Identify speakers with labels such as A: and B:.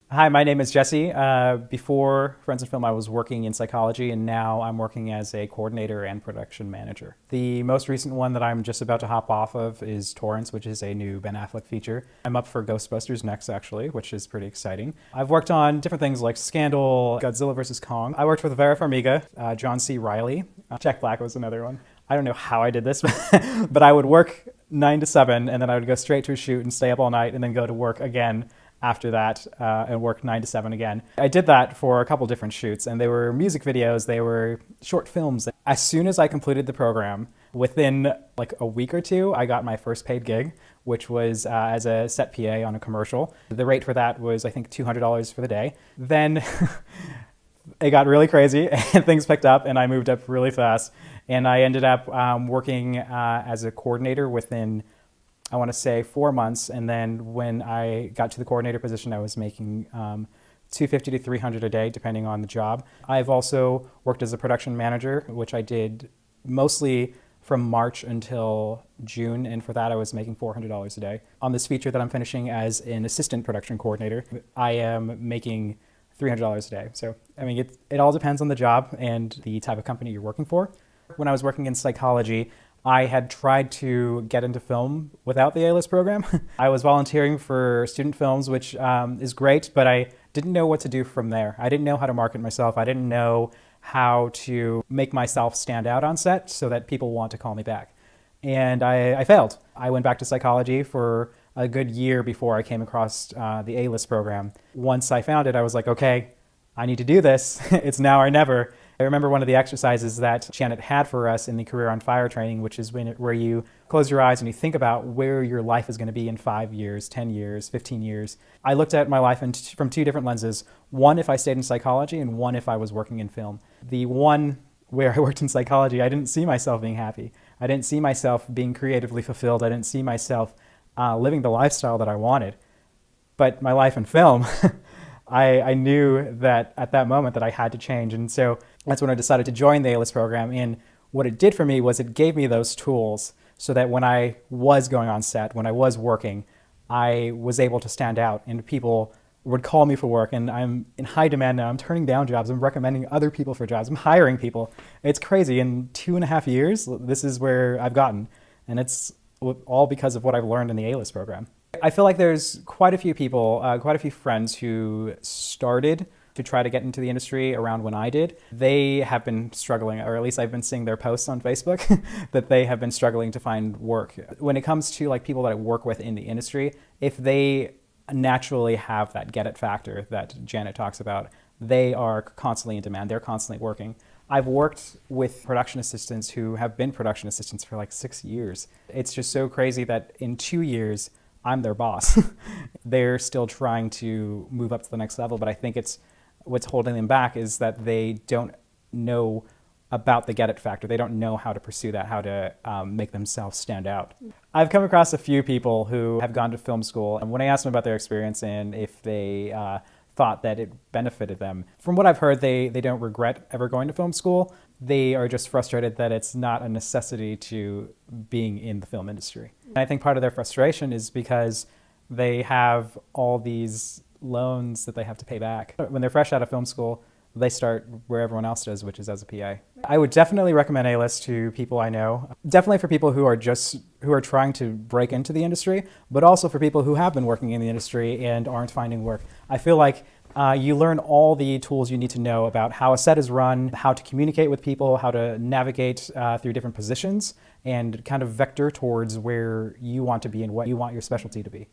A: Hi, my name is Jesse. Before Friends in Film, I was working in psychology, and now I'm working as a coordinator and production manager. The most recent one that I'm just about to hop off of is Torrance, which is a new Ben Affleck feature. I'm up for Ghostbusters next, actually, which is pretty exciting. I've worked on different things like Scandal, Godzilla vs. Kong. I worked with Vera Farmiga, John C. Reilly. Jack Black was another one. I don't know how I did this, but I would work 9 to 7, and then I would go straight to a shoot and stay up all night, and then go to work again after that and work 9 to 7 again. I did that for a couple different shoots, and they were music videos, they were short films. As soon as I completed the program, within like a week or two, I got my first paid gig, which was as a set PA on a commercial. The rate for that was, I think, $200 for the day. Then it got really crazy and things picked up and I moved up really fast. And I ended up working as a coordinator within, I want to say, 4 months. And then when I got to the coordinator position, I was making $250 to $300 a day, depending on the job. I've also worked as a production manager, which I did mostly from March until June. And for that, I was making $400 a day. On this feature that I'm finishing as an assistant production coordinator, I am making $300 a day. So, I mean, it all depends on the job and the type of company you're working for. When I was working in psychology, I had tried to get into film without the A-list program. I was volunteering for student films, which is great, but I didn't know what to do from there. I didn't know how to market myself. I didn't know how to make myself stand out on set so that people want to call me back. And I failed. I went back to psychology for a good year before I came across the A-list program. Once I found it, I was like, okay, I need to do this. It's now or never. I remember one of the exercises that Janet had for us in the Career on Fire training, which is where you close your eyes and you think about where your life is going to be in 5 years, 10 years, 15 years. I looked at my life from two different lenses. One, if I stayed in psychology, and one, if I was working in film. The one where I worked in psychology, I didn't see myself being happy. I didn't see myself being creatively fulfilled. I didn't see myself living the lifestyle that I wanted. But my life in film, I knew that at that moment that I had to change. And so that's when I decided to join the A-list program. And what it did for me was it gave me those tools so that when I was going on set, when I was working, I was able to stand out and people would call me for work. And I'm in high demand now. I'm turning down jobs. I'm recommending other people for jobs. I'm hiring people. It's crazy. In 2.5 years, this is where I've gotten. And it's all because of what I've learned in the A-list program. I feel like there's quite a few people, quite a few friends who started to try to get into the industry around when I did. They have been struggling, or at least I've been seeing their posts on Facebook, that they have been struggling to find work. When it comes to like people that I work with in the industry, if they naturally have that get it factor that Janet talks about, they are constantly in demand. They're constantly working. I've worked with production assistants who have been production assistants for like 6 years. It's just so crazy that in 2 years, I'm their boss. They're still trying to move up to the next level, but I think what's holding them back is that they don't know about the get it factor. They don't know how to pursue that, how to make themselves stand out. I've come across a few people who have gone to film school, and when I asked them about their experience and if they thought that it benefited them, from what I've heard, they don't regret ever going to film school. They are just frustrated that it's not a necessity to being in the film industry. And I think part of their frustration is because they have all these loans that they have to pay back. When they're fresh out of film school, they start where everyone else does, which is as a PA. I would definitely recommend A-list to people I know. Definitely for people who are trying to break into the industry, but also for people who have been working in the industry and aren't finding work. I feel like you learn all the tools you need to know about how a set is run, how to communicate with people, how to navigate through different positions, and kind of vector towards where you want to be and what you want your specialty to be.